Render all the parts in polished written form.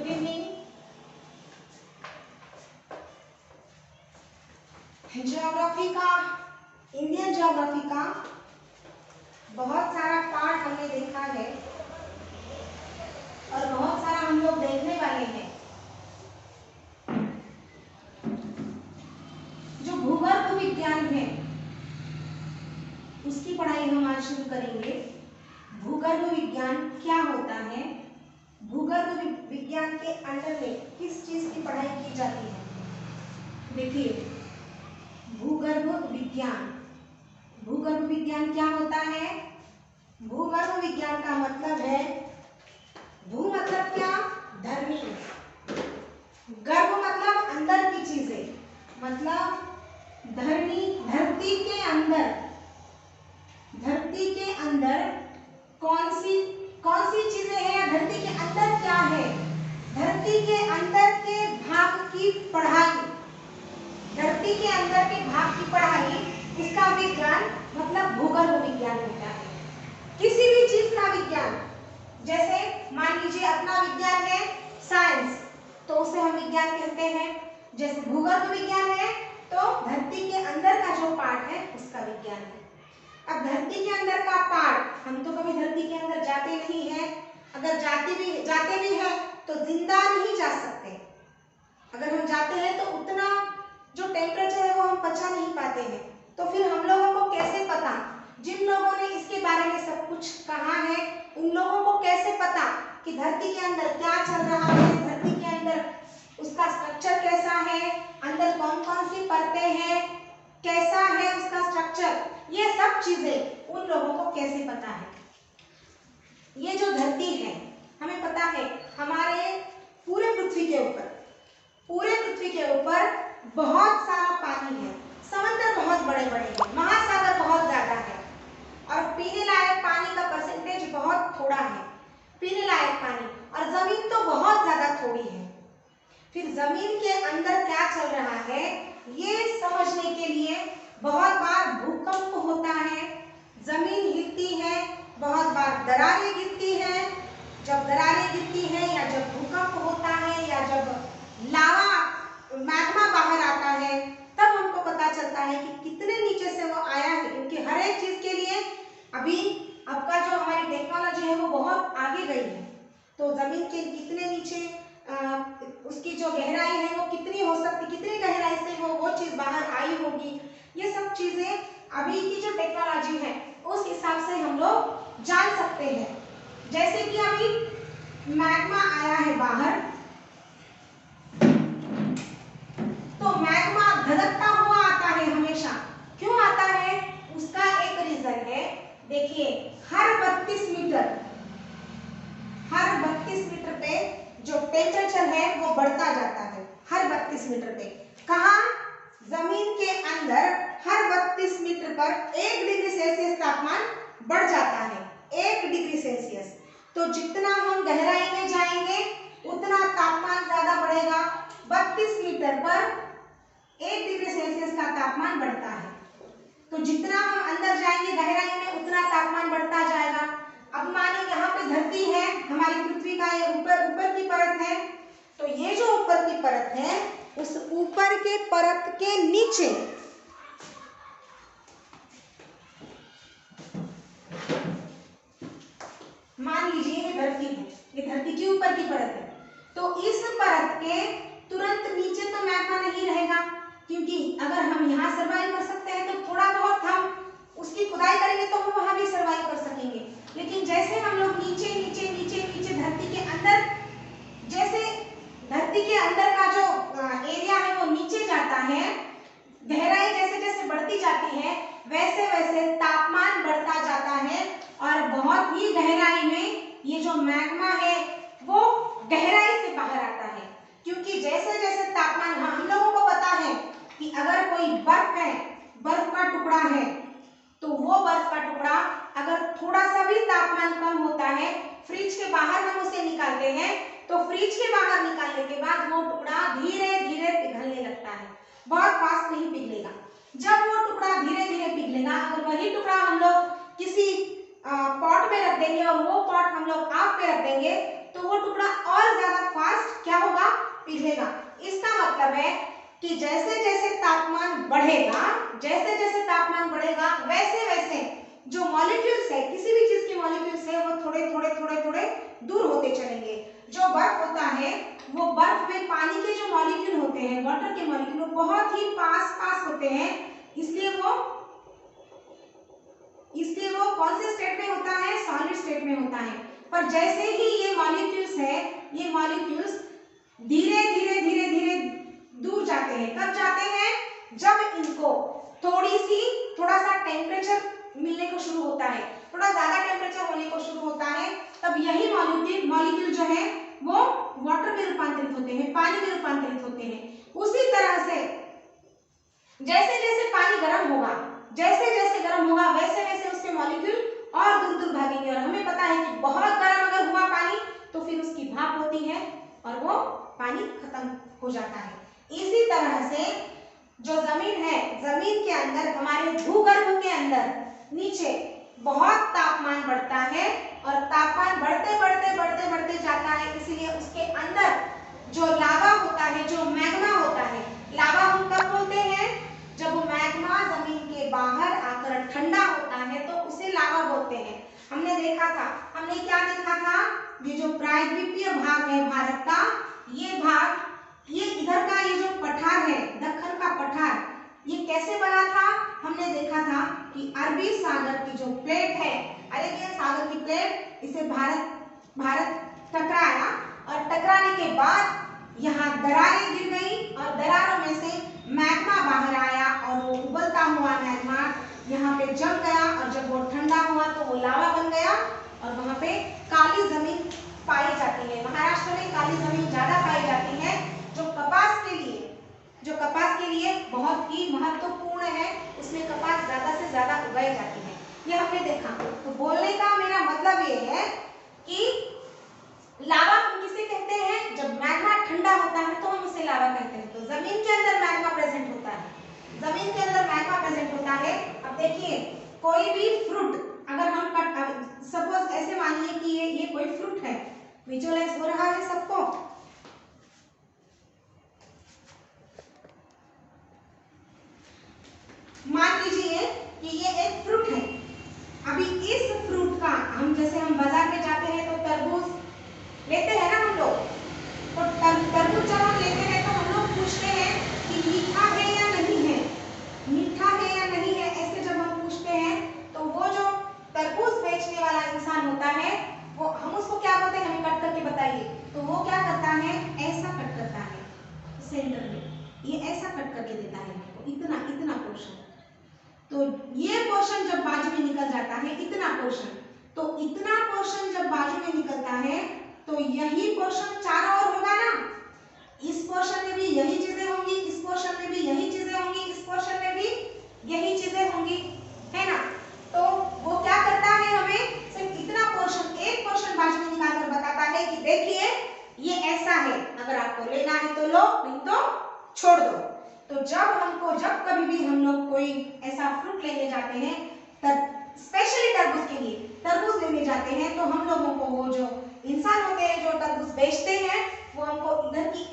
Good evening. Geography का, Indian geography का बहुत सारा पार्ट हमने देखा है और बहुत सारा हम लोग देखने वाले हैं। जो भूगर्भ विज्ञान है उसकी पढ़ाई हम आज शुरू करेंगे। भूगर्भ विज्ञान क्या होता है, भूगर्भ विज्ञान के अंडर में किस चीज की पढ़ाई की जाती है। देखिए, भूगर्भ विज्ञान, भूगर्भ विज्ञान क्या होता है। भूगर्भ विज्ञान का मतलब है, भू मतलब क्या, धरनी, गर्भ मतलब अंदर की चीजें, मतलब धरनी, धरती के अंदर, धरती के अंदर कौन सी चीजें हैं, धरती के अंदर क्या है, धरती के अंदर के भाग की पढ़ाई, धरती के अंदर के भाग की पढ़ाई, इसका विज्ञान मतलब भूगर्भ विज्ञान होता है। किसी भी चीज का विज्ञान, जैसे मान लीजिए अपना विज्ञान है साइंस, तो उसे हम विज्ञान कहते हैं। जैसे भूगर्भ विज्ञान है तो धरती के अंदर का जो पार्ट है उसका विज्ञान है। अब धरती के अंदर का पार्ट, हम तो कभी धरती के अंदर जाते नहीं है, अगर जाते भी हैं तो जिंदा नहीं जा सकते। अगर हम जाते हैं तो उतना जो टेम्परेचर है वो हम पचा नहीं पाते हैं। तो फिर हम लोगों को कैसे पता, जिन लोगों ने इसके बारे में सब कुछ कहा है उन लोगों को कैसे पता कि धरती के अंदर क्या चल रहा है, धरती के अंदर उसका स्ट्रक्चर कैसा है, अंदर कौन कौन सी परतें हैं, कैसा है उसका स्ट्रक्चर, ये सब चीजें उन लोगों को कैसे पता है। ये जो धरती है, हमें पता है हमारे पूरे पृथ्वी के ऊपर, पूरे पृथ्वी के ऊपर बहुत सारा पानी है, समंदर बहुत बड़े बड़े हैं, महासागर बहुत ज्यादा है और पीने लायक पानी का परसेंटेज बहुत थोड़ा है, पीने लायक पानी, और जमीन तो बहुत ज्यादा थोड़ी है। फिर जमीन के अंदर क्या चल रहा है ये समझने के लिए बहुत बार भूकंप होता है, जमीन हिलती है, बहुत बार दरारें गिरती हैं। जब दरारें गिरती हैं या जब भूकंप होता है या जब लावा मैग्मा बाहर आता है, तब हमको पता चलता है कि कितने नीचे से वो आया है। क्योंकि हर एक चीज के लिए अभी आपका जो हमारी टेक्नोलॉजी है वो बहुत आगे गई है, तो जमीन के कितने नीचे उसकी जो गहराई है वो कितनी हो सकती, कितनी गहराई से वो चीज बाहर आई होगी, ये सब चीजें अभी की जो टेक्नोलॉजी है उस हिसाब से हम लोग जान सकते हैं। जैसे कि अभी मैग्मा आया है बाहर, तो मैग्मा धधकता हुआ आता है हमेशा, क्यों आता है उसका एक रीजन है। देखिए, हर 32 मीटर पे जो टेम्परेचर है वो बढ़ता जाता है, हर 32 मीटर पे। कहाँ, जमीन के अंदर हर 32 मीटर पर 1 डिग्री सेल्सियस तापमान बढ़ जाता है, 1 डिग्री सेल्सियस। तो जितना हम गहराई में जाएंगे उतना तापमान ज्यादा बढ़ेगा, 32 मीटर पर 1 डिग्री सेल्सियस का तापमान बढ़ता है। तो जितना हम अंदर जाएंगे गहराई में उतना तापमान बढ़ता जाएगा। अब मानिए यहाँ पे धरती है, हमारी पृथ्वी का ये ऊपर की परत है, तो ये जो ऊपर की परत है उस ऊपर के परत के नीचे मान लीजिए ये धरती है, ये धरती के ऊपर की परत है, तो इस परत के तुरंत नीचे तो मैग्मा नहीं रहेगा, क्योंकि अगर हम यहाँ सर्वाइव कर सकते हैं तो थोड़ा बहुत हम उसकी खुदाई करेंगे तो हम वहां भी सर्वाइव कर सकेंगे। लेकिन जैसे हम लोग नीचे नीचे नीचे नीचे धरती के अंदर, जैसे धरती के अंदर का जो एरिया है वो नीचे जाता है, गहराई जैसे जैसे बढ़ती जाती है वैसे वैसे तापमान बढ़ता जाता है और बहुत ही गहराई में ये जो मैग्मा है वो गहराई से बाहर आता है। क्योंकि जैसे जैसे तापमान, हम लोगों को पता है कि अगर कोई बर्फ है, बर्फ का टुकड़ा है, तो वो बर्फ का टुकड़ा अगर थोड़ा सा भी तापमान कम होता है, फ्रिज के बाहर हम उसे निकालते हैं, तो फ्रिज के बाहर निकालने के बाद वो टुकड़ा धीरे धीरे पिघलने लगता है, बहुत फास्ट नहीं पिघलेगा। जब वो टुकड़ा धीरे धीरे पिघलेगा, अगर वही टुकड़ा हम लोग किसी पॉट में पे रख देंगे और वो पॉट हम लोग आग पे रख देंगे तो वो टुकड़ा और ज्यादा फास्ट क्या होगा, पिघलेगा। इसका मतलब है कि जैसे जैसे तापमान बढ़ेगा, जैसे जैसे तापमान बढ़ेगा वैसे वैसे जो मॉलिक्यूल्स है, किसी भी चीज के मॉलिक्यूल्स है, वो थोड़े थोड़े थोड़े थोड़े दूर होते चलेंगे। जो बर्फ होता है वो बर्फ में पानी के जो मॉलिक्यूल होते हैं, वाटर के मॉलिक्यूल, वो बहुत ही पास पास होते हैं, इसलिए वो कौन से स्टेट में होता है, सॉलिड स्टेट में होता है। पर जैसे ही ये मॉलिक्यूल्स है, ये मॉलिक्यूल्स धीरे धीरे धीरे धीरे दूर जाते हैं। कब जाते हैं, जब इनको थोड़ा सा टेम्परेचर मिलने को शुरू होता है, थोड़ा ज्यादा टेम्परेचर होने को शुरू होता है, तब यही मॉलिक्यूल जो है वो वाटर में रूपांतरित होते हैं, पानी में रूपांतरित होते हैं। उसी तरह से जैसे जैसे पानी गर्म होगा, जैसे जैसे गर्म होगा वैसे वैसे उसके मॉलिक्यूल और दूर दूर भागेंगे। और हमें पता है कि बहुत गर्म अगर हुआ पानी तो फिर उसकी भाप होती है और वो पानी खत्म हो जाता है। इसी तरह से जो जमीन है, जमीन के अंदर, हमारे भूगर्भ के अंदर नीचे बहुत तापमान बढ़ता है और तापमान बढ़ते बढ़ते बढ़ते बढ़ते जाता है, इसलिए उसके अंदर जो लावा होता है, जो मैग्मा होता है, लावा हम कब बोलते हैं, जब वो मैग्मा जमीन के बाहर आकर ठंडा होता है तो उसे लावा बोलते हैं। हमने देखा था, हमने क्या देखा था, ये जो प्रायद्वीपीय भाग है भारत का, ये भाग, ये इधर का ये जो पठार है, दक्कन का पठार, ये कैसे बना था, हमने देखा था कि अरबी सागर की जो प्लेट है, अरेबियन सागर की प्लेट, इसे भारत टकराया और टकराने के बाद यहाँ दरारें गिर गई और दरारों में से मैग्मा बाहर आया और वो उबलता हुआ मैग्मा यहाँ पे जम गया और जब वो ठंडा हुआ तो वो लावा बन गया और वहाँ पे काली जमीन पाई जाती है। महाराष्ट्र में काली जमीन ज्यादा पाई जाती है, जो कपास के लिए बहुत ही महत्वपूर्ण है, उसमें कपास ज्यादा से ज्यादा उगाई जाती है, ये हमने देखा। तो बोलने का मेरा मतलब ये है कि लावा हम किसे कहते हैं, जब मैग्मा ठंडा होता है तो हम उसे लावा कहते हैं। तो जमीन के अंदर मैग्मा प्रेजेंट होता है, जमीन के अंदर मैग्मा प्रेजेंट होता है। अब देखिए, कोई भी फ्रूट अगर हम सपोज ऐसे मानिए कि ये कोई फ्रूट है, विजुअलाइज हो रहा है सबको, मान लीजिए कि ये एक फ्रूट है। अभी इस फ्रूट का हम बाजार में जाते हैं तो तरबूज लेते हैं ना हम लोग, तो तरबूज जब हम लेते हैं तो हम लोग पूछते हैं कि मीठा है या नहीं है, मीठा है या नहीं है, ऐसे जब हम पूछते हैं तो वो जो तरबूज बेचने वाला इंसान होता है, वो हम उसको क्या बोलते हैं, हमें कट करके बताइए, तो वो क्या करता है, ऐसा कट करता है सेंटर में, ये ऐसा कट करके देता है हमको, इतना इतना पोर्शन। तो ये पोर्शन जब बाजू में निकल जाता है, इतना पोर्शन, तो इतना पोर्शन जब बाजू में निकलता है तो यही पोर्शन चारों ओर होगा ना, इस पोर्शन में भी यही चीजें होंगी, इस पोर्शन में भी यही चीजें होंगी, इस पोर्शन में भी यही चीजें होंगी, है ना। तो वो क्या करता है, हमें सिर्फ इतना पोर्शन, एक पोर्शन बाजू में निकालकर बताता है कि देखिए ये ऐसा है, अगर आपको लेना है तो लो, नहीं तो छोड़ दो। तो जब कभी भी हम लोग कोई ऐसा फ्रूट लेने जाते हैं, तब स्पेशली तरबूज के लिए तरबूज लेने जाते हैं, तो हम लोगों को वो जो इंसान होते हैं जो तरबूज बेचते हैं, वो हमको इधर की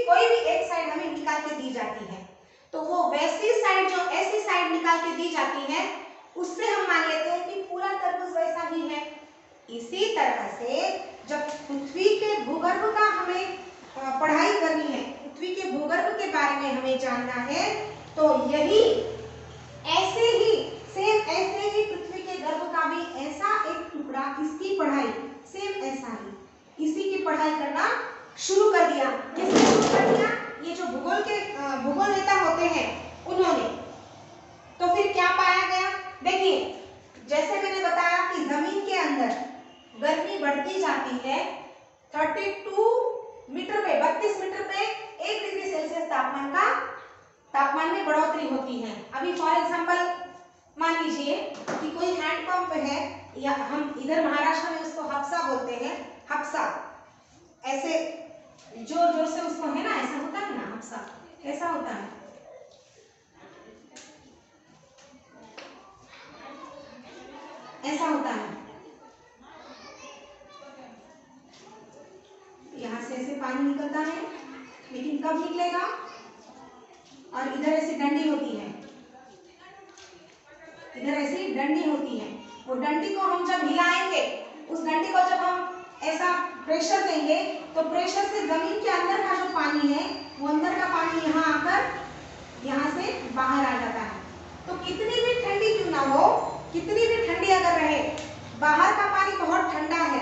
कोई भी एक साइड हमें निकाल के दी जाती है। तो वो वैसी साइड, जो ऐसी साइड निकाल के दी जाती है, उससे हम मान लेते हैं कि पूरा तरबूज वैसा ही है। इसी तरह से जब पृथ्वी के भूगर्भ का हमें पढ़ाई करनी है, पृथ्वी के भूगर्भ के बारे में हमें जानना है, तो यही ऐसे ही सेम ऐसे ही पृथ्वी के गर्भ का भी ऐसा एक टुकड़ा, इसकी पढ़ाई सेम ऐसा ही, इसी की पढ़ाई करना शुरू कर दिया। किसने शुरू कर दिया, ये जो भूगोल नेता होते हैं उन्होंने। तो फिर क्या पाया गया, देखिए जैसे मैंने बताया कि जमीन के अंदर गर्मी बढ़ती जाती है, 32 मीटर पे 32 मीटर पे 1 डिग्री सेल्सियस तापमान में बढ़ोतरी होती है। अभी फॉर एग्जांपल मान लीजिए कि कोई हैंडपंप है, या हम इधर महाराष्ट्र में उसको हप्सा बोलते हैं, हप्सा, ऐसे जोर जोर से उसको, है ना, ऐसा होता है ना हप्सा, कैसा होता है, ऐसा होता है, से पानी निकलता है, लेकिन कब निकलेगा? और इधर ऐसी डंडी होती है, इधर ऐसी डंडी होती है। वो डंडी को हम जब हिलाएंगे, उस डंडी को जब हम ऐसा प्रेशर देंगे तो प्रेशर से जमीन के अंदर का जो पानी है वो अंदर का पानी यहाँ आकर यहाँ से बाहर आ जाता है। तो कितनी भी ठंडी क्यों ना हो, कितनी भी ठंडी अगर रहे, बाहर का पानी बहुत ठंडा है,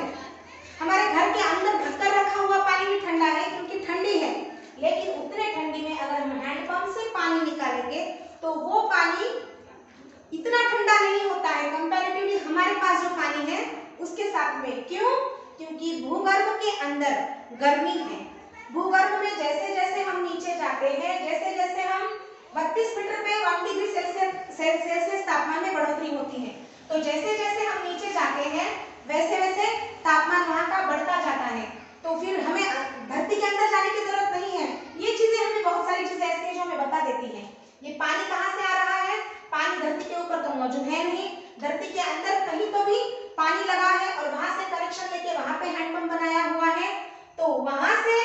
हमारे घर के अंदर ढककर रखा हुआ पानी भी ठंडा है क्योंकि ठंडी है, लेकिन उतने ठंडी में अगर हम हैंडपंप से पानी निकालेंगे तो वो पानी इतना ठंडा नहीं होता है कंपैरेटिवली हमारे पास जो पानी है उसके साथ में। क्यों? क्योंकि भूगर्भ के अंदर गर्मी है। भूगर्भ में जैसे जैसे हम नीचे जाते हैं, जैसे जैसे हम 32 मीटर पे 1 डिग्री सेल्सियस तापमान में बढ़ोतरी होती है, तो जैसे जैसे हम नीचे जाते हैं वैसे वैसे तापमान वहाँ का बढ़ता जाता है। तो फिर हमें धरती के अंदर जाने की जरूरत नहीं है। ये चीजें हमें बहुत सारी चीजें ऐसी हैं जो हमें बता देती हैं। ये पानी कहाँ से आ रहा है? पानी धरती के ऊपर तो मौजूद है नहीं, धरती के अंदर कहीं तो भी पानी लगा है और वहां से कनेक्शन लेके वहां पे हैंडपंप बनाया हुआ है। तो वहां से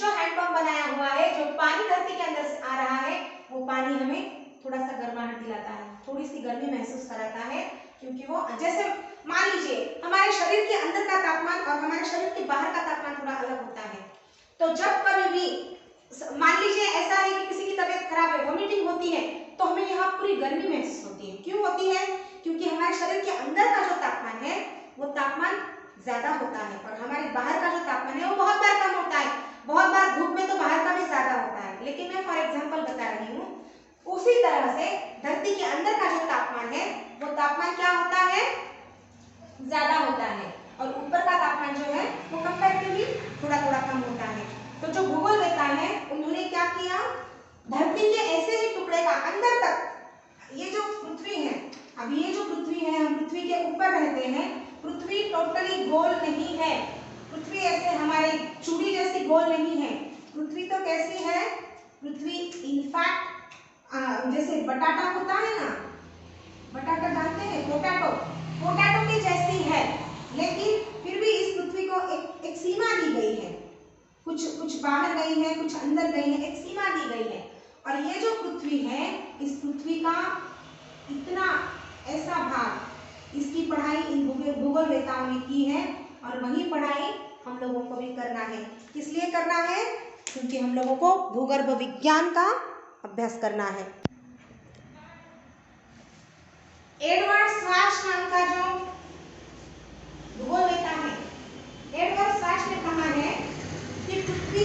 जो हैंडपंप बनाया हुआ है, जो पानी धरती के अंदर से आ रहा है, वो पानी हमें थोड़ा सा गर्माहट दिलाता है, थोड़ी सी गर्मी महसूस कराता है, क्योंकि वो जैसे मान लीजिए हमारे शरीर के अंदर का तापमान और हमारे शरीर के बाहर का तापमान थोड़ा अलग होता है। तो जब कभी भी मान लीजिए ऐसा है कि किसी की तबीयत खराब है, वोमिटिंग होती है, तो हमें यहाँ पूरी गर्मी महसूस होती है। क्यों होती है? क्योंकि हमारे शरीर के अंदर का जो तापमान है वो तापमान ज्यादा होता है और हमारे बाहर का जो तापमान है वो बहुत बार कम होता है। बहुत बार धूप में तो बाहर का भी ज्यादा होता है, लेकिन मैं फॉर एग्जांपल बता रही हूँ। उसी तरह से धरती के अंदर का जो तापमान है वो तापमान क्या होता है? ज्यादा होता है, और ऊपर का तापमान जो है वो कंपैरेटिवली थोड़ा थोड़ा कम होता है। तो जो भूगोलवेत्ता है उन्होंने क्या किया, धरती के ऐसे ही टुकड़े का अंदर तक, ये जो पृथ्वी है, अब ये जो पृथ्वी है, हम पृथ्वी के ऊपर रहते हैं, पृथ्वी टोटली गोल नहीं है, पृथ्वी ऐसे हमारे चूड़ी जैसी गोल नहीं है। पृथ्वी तो कैसी है? पृथ्वी इनफैक्ट जैसे बटाटा होता है ना, बटाटा जानते हैं, पोटैटो, पोटैटो की जैसी है, लेकिन फिर भी इस पृथ्वी को एक सीमा दी गई है, कुछ बाहर गई है, कुछ अंदर गई है, एक सीमा दी गई है। और ये जो पृथ्वी है, इस पृथ्वी का इतना ऐसा भाग, इसकी पढ़ाई इन भूगोलवेत्ताओं ने की है और वही पढ़ाई हम लोगों को भी करना है। किस लिए करना है? क्योंकि हम लोगों को भूगर्भ विज्ञान का अभ्यास करना है। एडवर्ड स्वाच नाम का जो भूगोलवेत्ता है, एडवर्ड स्वाच ने कहा है कि पृथ्वी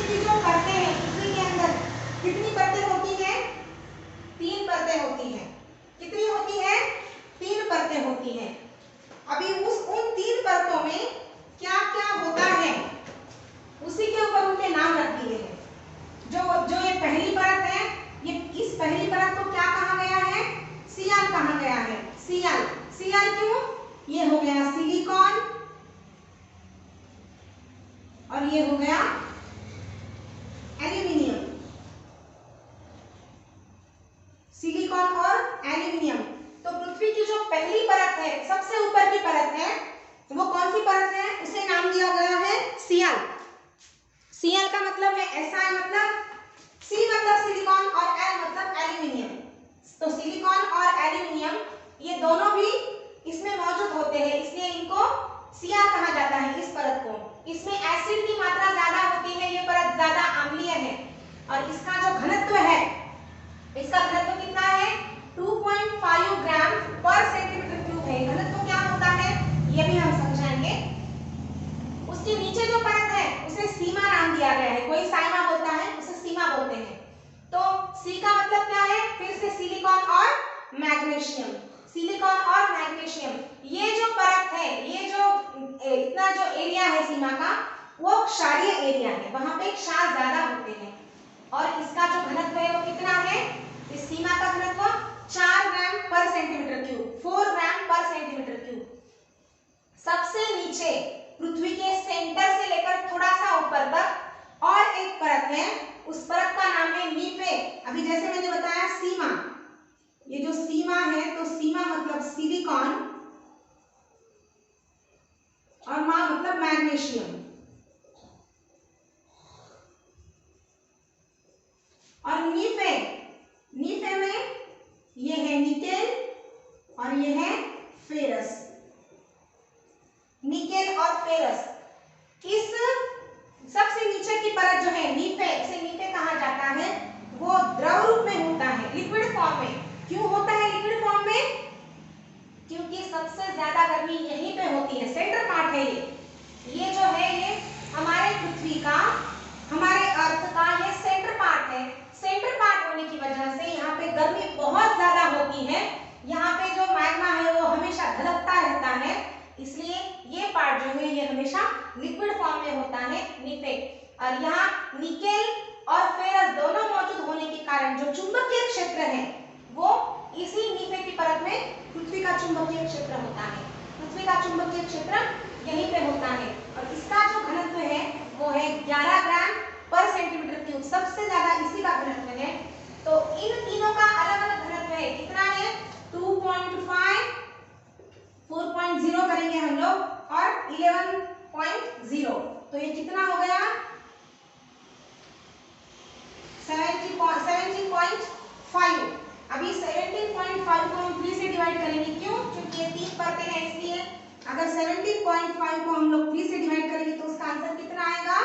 की जो परतें हैं, पृथ्वी के अंदर कितनी परतें होती हैं? 3 परतें होती हैं। कितनी होती है? 3 परतें होती हैं। अभी उन 3 परतों में क्या क्या होता है उसी के ऊपर उनके नाम रख दिए हैं। जो ये पहली परत है, ये इस पहली परत को क्या कहा गया है? सियाल कहा गया है। सियाल, सियाल क्यों? ये हो गया सिलिकॉन और ये हो गया एल्यूमिनियम, सिलिकॉन और एल्यूमिनियम। तो पृथ्वी की जो पहली परत है, सबसे ऊपर की परत है, वो कौन सी परत है? उसे नाम दिया गया है सियाल। सियाल का मतलब है, ऐसा है मतलब, सी मतलब सिलिकॉन और एल मतलब एल्यूमिनियम। तो सिलिकॉन और एल्यूमिनियम ये दोनों भी इसमें मौजूद होते हैं, इसलिए इनको सियाल कहा जाता है। इस परत को, इसमें एसिड की मात्रा ज्यादा होती है, ये परत ज्यादा अम्लीय है और इसका जो घनत्व है, इसका घनत्व कितना है? 2.5 ग्राम पर सेंटीमीटर क्यूब है। घनत्व क्या होता है ये भी हम समझाएंगे। उसके नीचे जो परत है उसे सीमा नाम दिया गया है, कोई साइमा बोलता है, उसे सीमा बोलते हैं। तो सी का मतलब क्या है? फिर से सिलिकॉन और मैग्नीशियम, सिलिकॉन और मैग्नीशियम। ये जो परत है, ये जो इतना जो एरिया है सीमा का, वो क्षारीय एरिया है, वहां पे क्षार ज्यादा होते हैं और इसका जो घनत्व है वो कितना है? इस सीमा का घनत्व 4 ग्राम पर सेंटीमीटर क्यूब, 4 ग्राम पर सेंटीमीटर क्यूब। सबसे नीचे पृथ्वी के सेंटर से लेकर थोड़ा सा ऊपर तक और एक परत है, उस परत का नाम है नीफे। अभी जैसे मैंने बताया सीमा, ये जो सीमा है, तो सीमा मतलब सिलिकॉन और मा मतलब मैग्नीशियम। फेरस, इस सबसे नीचे की परत जो है नीफे, इसे नीफे कहा जाता है, वो द्रव रूप में होता है, लिक्विड फॉर्म में। क्यों होता है लिक्विड फॉर्म में? क्योंकि सबसे ज्यादा गर्मी यहीं पे होती है, सेंटर पार्ट है ये जो है ये हमारे पृथ्वी का, हमारे अर्थ का ये सेंटर पार्ट है। सेंटर पार्ट होने की वजह से यहाँ पे गर्मी बहुत ज्यादा होती है, यहाँ पे जो मैग्मा है वो हमेशा धधकता रहता है, इसलिए ये पार्ट जो है ये हमेशा लिक्विड फॉर्म में होता है, नीफे। और यहाँ निकेल और फेरस दोनों मौजूद होने के कारण जो चुंबकीय क्षेत्र है वो इसी नीफे की परत में पृथ्वी का चुंबकीय क्षेत्र होता है। पृथ्वी का चुंबकीय क्षेत्र यहीं पे होता है और इसका जो घनत्व है वो है 11 ग्राम पर सेंटीमीटर क्यूब, सबसे ज्यादा इसी का घनत्व है। तो इन तीनों का अलग अलग घनत्व है, कितना है 2.5, 4.0 करेंगे हम लोग और 11.0, तो ये कितना हो गया 17.5। अभी 17.5 को हम 3 से डिवाइड करेंगे, क्यों? क्योंकि ये 3 परतें हैं इसलिए। अगर 17.5 को हम लोग 3 से डिवाइड करेंगे तो उसका आंसर कितना आएगा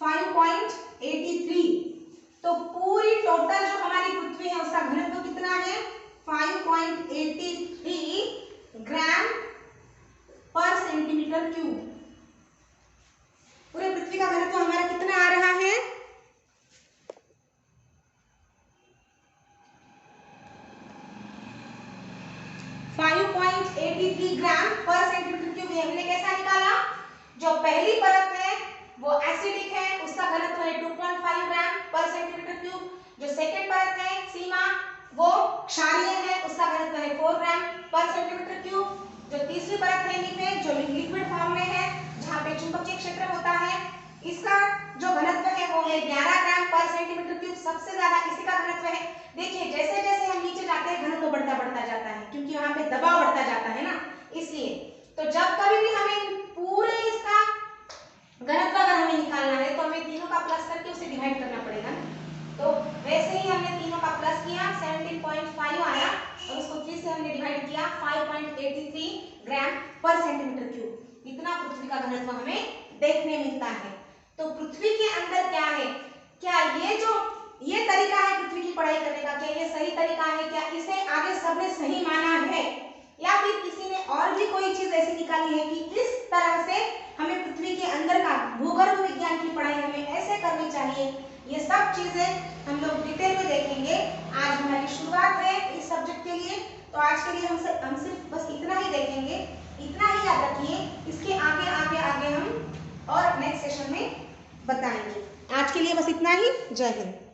5.83। तो पूरी टोटल जो हमारी पृथ्वी है उसका घनत्व कितना है 5.83 ग्राम पर सेंटीमीटर क्यूब। पूरे पृथ्वी का घनत्व हमारा कितना आ रहा है 5.83 ग्राम पर सेंटीमीटर क्यूब। हमने कैसा निकाला, जो पहली परत है वो एसिडिक है, उसका घनत्व है 2.5 ग्राम पर सेंटीमीटर क्यूब। जो सेकंड परत है सीमा वो क्षारीय है, उसका घनत्व है 4 ग्राम पर सेंटीमीटर क्यूब। जो तीसरी परत है नीफे जो लिक्विड फॉर्म में है, जहाँ पे चुंबकीय क्षेत्र होता है, इसका जो घनत्व है वो है 11 ग्राम पर सेंटीमीटर क्यूब, सबसे ज्यादा इसी का घनत्व है। देखिए जैसे जैसे हम नीचे जाते हैं घनत्व बढ़ता बढ़ता जाता है, क्योंकि यहाँ पे दबाव बढ़ता जाता है ना, इसलिए। तो जब कभी भी हमें पूरे इसका घनत्व अगर हमें निकालना है तो हमें तीनों का प्लस करके उसे डिवाइड करना पड़ेगा। तो वैसे ही हमने तीनों का प्लस किया 17.5 आया और उसको 3 से हमने डिवाइड किया 5.83 ग्राम पर सेंटीमीटर क्यूब। इतना पृथ्वी का घनत्व हमें देखने मिलता है। तो पृथ्वी के अंदर क्या है, क्या ये तरीका है पृथ्वी की पढ़ाई करने का, क्या ये सही तरीका है, क्या इसे आगे सबने सही माना है, या फिर किसी ने और भी कोई चीज ऐसी निकाली है कि इस तरह से हमें पृथ्वी के अंदर का भूगर्भ विज्ञान की पढ़ाई हमें ऐसे करनी चाहिए। ये सब चीजें हम लोग डिटेल में देखेंगे। आज हमारी शुरुआत है इस सब्जेक्ट के लिए, तो आज के लिए हम सिर्फ बस इतना ही देखेंगे, इतना ही याद रखिए। इसके आगे आगे आगे हम और नेक्स्ट सेशन में बताएंगे। आज के लिए बस इतना ही। जय हिंद।